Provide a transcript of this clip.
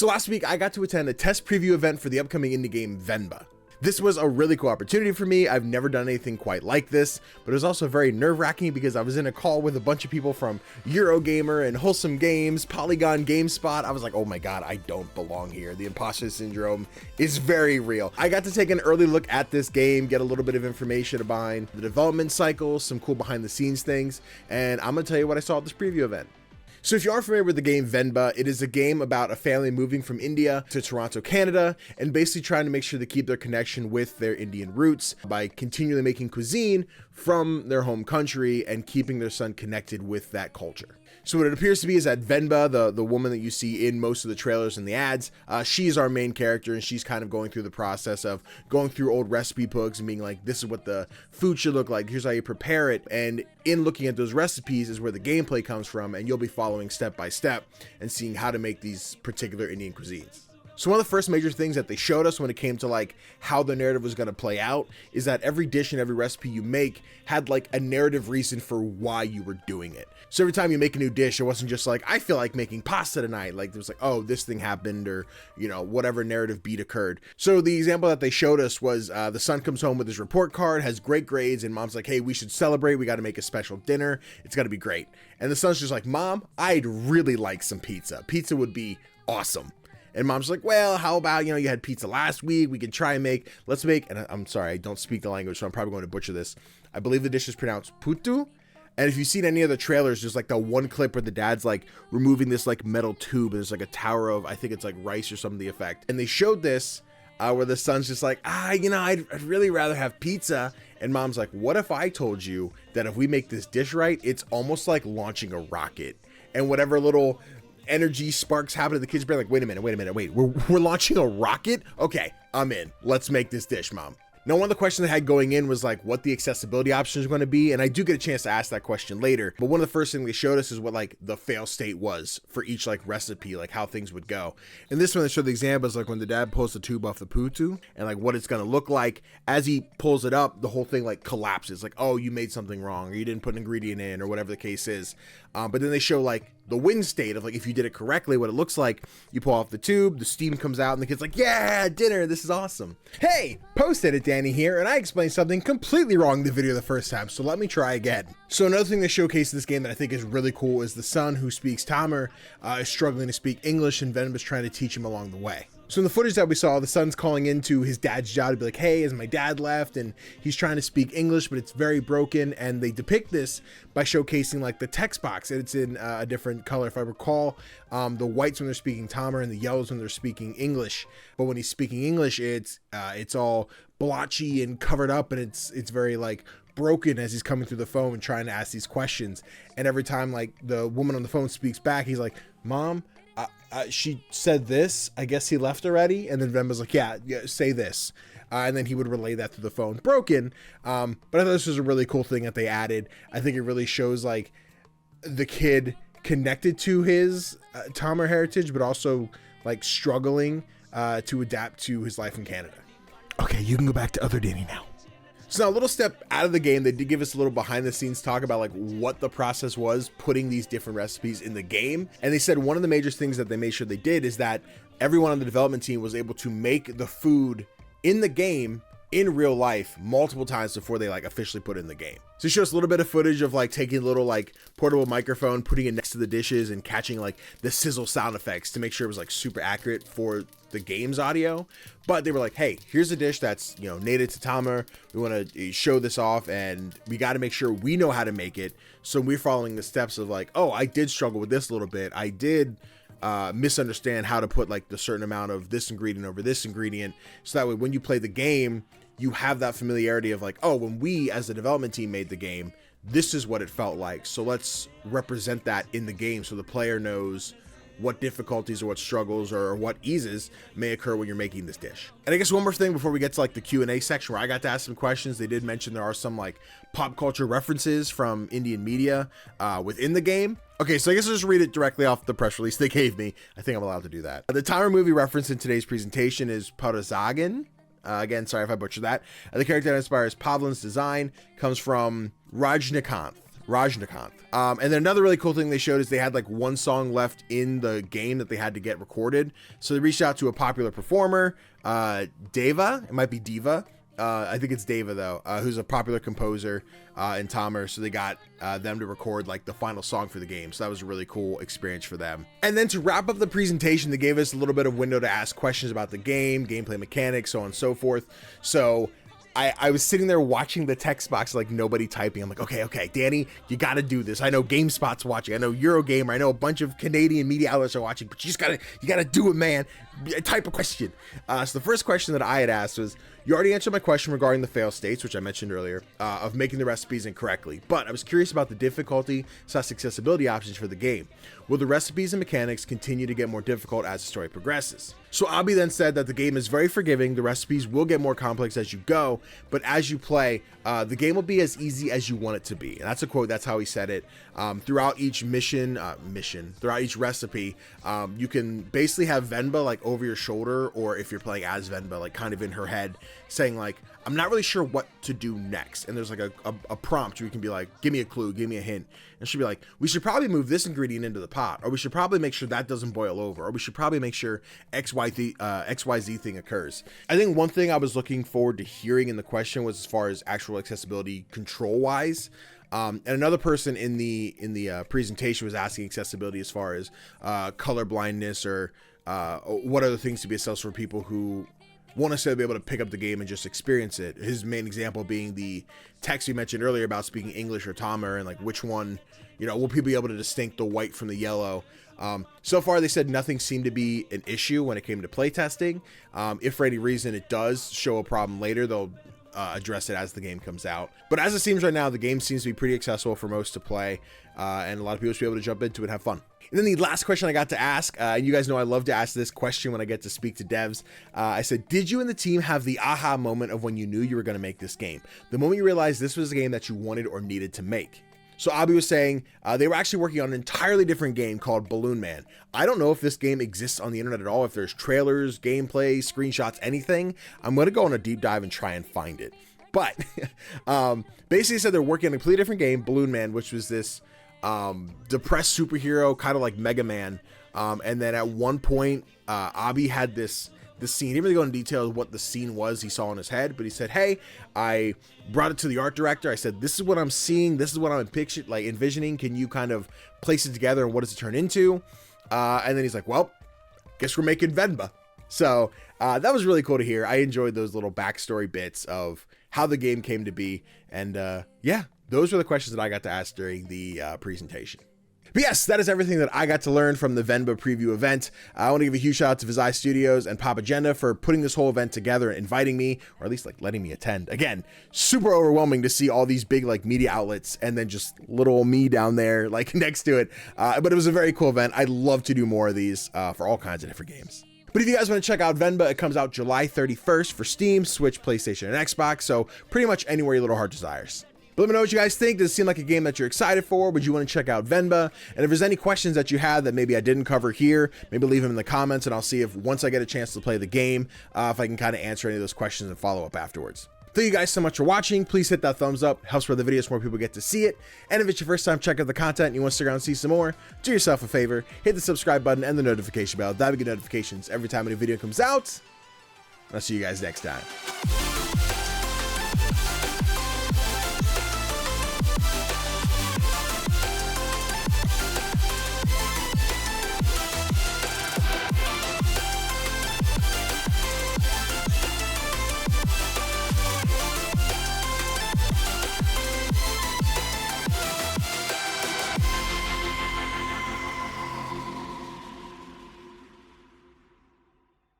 So last week I got to attend a test preview event for the upcoming indie game Venba. This was a really cool opportunity for me. I've never done anything quite like this, but it was also very nerve-wracking because I was in a call with a bunch of people from Eurogamer and Wholesome Games, Polygon, GameSpot. I was like, oh my god, I don't belong here. The imposter syndrome is very real. I got to take an early look at this game, get a little bit of information behind the development cycle, some cool behind the scenes things, and I'm gonna tell you what I saw at this preview event. So if you aren't familiar with the game Venba, it is a game about a family moving from India to Toronto, Canada, and basically trying to make sure they keep their connection with their Indian roots by continually making cuisine from their home country and keeping their son connected with that culture. So what it appears to be is that Venba, the woman that you see in most of the trailers and the ads, she's our main character, and she's kind of going through the process of going through old recipe books and being like, this is what the food should look like, here's how you prepare it. And in looking at those recipes is where the gameplay comes from, and you'll be following step by step and seeing how to make these particular Indian cuisines. So one of the first major things that they showed us when it came to like how the narrative was going to play out is that every dish and every recipe you make had like a narrative reason for why you were doing it. So every time you make a new dish, it wasn't just like, I feel like making pasta tonight. Like it was like, oh, this thing happened, or, you know, whatever narrative beat occurred. So the example that they showed us was the son comes home with his report card, has great grades, and mom's like, hey, we should celebrate. We got to make a special dinner. It's got to be great. And the son's just like, Mom, I'd really like some pizza. Pizza would be awesome. And mom's like, well, how about, you had pizza last week. We could try and let's make, and I'm sorry, I don't speak the language, so I'm probably going to butcher this. I believe the dish is pronounced putu. And if you've seen any of the trailers, there's like the one clip where the dad's like removing this like metal tube, and there's like a tower of, I think it's like rice or something to the effect. And they showed this where the son's just like, I'd really rather have pizza. And mom's like, what if I told you that if we make this dish right, it's almost like launching a rocket, and whatever little energy sparks happen to the kids' brain, like, wait a minute, we're launching a rocket? Okay, I'm in. Let's make this dish, Mom. Now, one of the questions I had going in was like what the accessibility options are going to be, and I do get a chance to ask that question later, but one of the first things they showed us is what like the fail state was for each like recipe, like how things would go. And this one, they showed the example is like when the dad pulls the tube off the putu and like what it's going to look like. As he pulls it up, the whole thing like collapses, like, oh, you made something wrong, or you didn't put an ingredient in, or whatever the case is. But then they show like the win state of like, if you did it correctly, what it looks like. You pull off the tube, the steam comes out, and the kid's like, yeah, dinner, this is awesome. Hey, post-edit Danny here, and I explained something completely wrong in the video the first time, so let me try again. So another thing they showcase in this game that I think is really cool is the son who speaks Tamil is struggling to speak English, and Venba's trying to teach him along the way. So in the footage that we saw, the son's calling into his dad's job to be like, hey, has my dad left? And he's trying to speak English, but it's very broken. And they depict this by showcasing like the text box, and it's in a different color. If I recall, the whites when they're speaking Tamil and the yellows when they're speaking English. But when he's speaking English, it's all blotchy and covered up, and it's very like broken as he's coming through the phone and trying to ask these questions. And every time like the woman on the phone speaks back, he's like, Mom, she said this, I guess he left already. And then Venba's like, yeah, say this. And then he would relay that through the phone broken. But I thought this was a really cool thing that they added. I think it really shows like the kid connected to his Tamil heritage, but also like struggling to adapt to his life in Canada. Okay, you can go back to other Danny now. So now a little step out of the game, they did give us a little behind the scenes talk about like what the process was putting these different recipes in the game. And they said one of the major things that they made sure they did is that everyone on the development team was able to make the food in the game in real life multiple times before they like officially put it in the game. So it shows a little bit of footage of like taking a little like portable microphone, putting it next to the dishes and catching like the sizzle sound effects to make sure it was like super accurate for the game's audio. But they were like, hey, here's a dish that's, native to Tamil. We want to show this off, and we got to make sure we know how to make it. So we're following the steps of like, oh, I did struggle with this a little bit. I did misunderstand how to put like the certain amount of this ingredient over this ingredient. So that way, when you play the game, you have that familiarity of like, oh, when we as the development team made the game, this is what it felt like. So let's represent that in the game so the player knows what difficulties or what struggles or what eases may occur when you're making this dish. And I guess one more thing before we get to like the Q&A section where I got to ask some questions. They did mention there are some like pop culture references from Indian media within the game. Okay, so I guess I'll just read it directly off the press release they gave me. I think I'm allowed to do that. The Tamil movie reference in today's presentation is Parazagan. Again, sorry if I butchered that. The character that inspires Pavlin's design comes from Rajnikant. Rajnikanth. And then another really cool thing they showed is they had like one song left in the game that they had to get recorded. So they reached out to a popular performer, Deva, it might be Diva. I think it's Deva though, who's a popular composer in Tamir. So they got them to record like the final song for the game. So that was a really cool experience for them. And then to wrap up the presentation, they gave us a little bit of window to ask questions about the game, gameplay mechanics, so on and so forth. So I was sitting there watching the text box, like nobody typing. I'm like, okay, Danny, you got to do this. I know GameSpot's watching. I know Eurogamer. I know a bunch of Canadian media outlets are watching, but you got to do it, man. Type a question. So the first question that I had asked was, you already answered my question regarding the fail states, which I mentioned earlier, of making the recipes incorrectly, but I was curious about the difficulty / accessibility options for the game. Will the recipes and mechanics continue to get more difficult as the story progresses? So Abi then said that the game is very forgiving. The recipes will get more complex as you go, but as you play, the game will be as easy as you want it to be. And that's a quote. That's how he said it. Throughout each throughout each recipe, you can basically have Venba like over your shoulder, or if you're playing as Venba, like kind of in her head, saying like, I'm not really sure what to do next. And there's like a prompt where you can be like, give me a clue, give me a hint. And she'll be like, we should probably move this ingredient into the pot, or we should probably make sure that doesn't boil over, or we should probably make sure XYZ thing occurs. I think one thing I was looking forward to hearing in the question was as far as actual accessibility control wise. And another person in the presentation was asking accessibility as far as color blindness, or what other things to be accessible for people who won't necessarily be able to pick up the game and just experience it. His main example being the text we mentioned earlier about speaking English or Tamir, and like which one, will people be able to distinct the white from the yellow? So far they said nothing seemed to be an issue when it came to playtesting. If for any reason it does show a problem later, they'll address it as the game comes out. But as it seems right now, the game seems to be pretty accessible for most to play, and a lot of people should be able to jump into it and have fun. And then the last question I got to ask, and you guys know I love to ask this question when I get to speak to devs. I said, did you and the team have the aha moment of when you knew you were going to make this game? The moment you realized this was a game that you wanted or needed to make? So Abi was saying they were actually working on an entirely different game called Balloon Man. I don't know if this game exists on the internet at all, if there's trailers, gameplay, screenshots, anything. I'm going to go on a deep dive and try and find it. But basically said they're working on a completely different game, Balloon Man, which was this depressed superhero, kind of like Mega Man. And then at one point, Abi had this scene. He didn't really go into detail of what the scene was he saw in his head, but he said, hey, I brought it to the art director. I said, this is what I'm seeing. This is what I'm envisioning. Can you kind of place it together, and what does it turn into? And then he's like, well, guess we're making Venba. So that was really cool to hear. I enjoyed those little backstory bits of how the game came to be. And yeah, those were the questions that I got to ask during the presentation. But yes, that is everything that I got to learn from the Venba preview event. I want to give a huge shout out to Vizai Studios and Pop Agenda for putting this whole event together and inviting me, or at least like letting me attend. Again, super overwhelming to see all these big like media outlets and then just little me down there like next to it. But it was a very cool event. I'd love to do more of these for all kinds of different games. But if you guys want to check out Venba, it comes out July 31st for Steam, Switch, PlayStation, and Xbox. So pretty much anywhere your little heart desires. But let me know what you guys think. Does it seem like a game that you're excited for? Would you want to check out Venba? And if there's any questions that you had that maybe I didn't cover here, maybe leave them in the comments, and I'll see if once I get a chance to play the game, if I can kind of answer any of those questions and follow up afterwards. Thank you guys so much for watching. Please hit that thumbs up. Helps spread the video so more people get to see it. And if it's your first time checking out the content and you want to stick around and see some more, do yourself a favor. Hit the subscribe button and the notification bell. That'll get notifications every time a new video comes out. And I'll see you guys next time.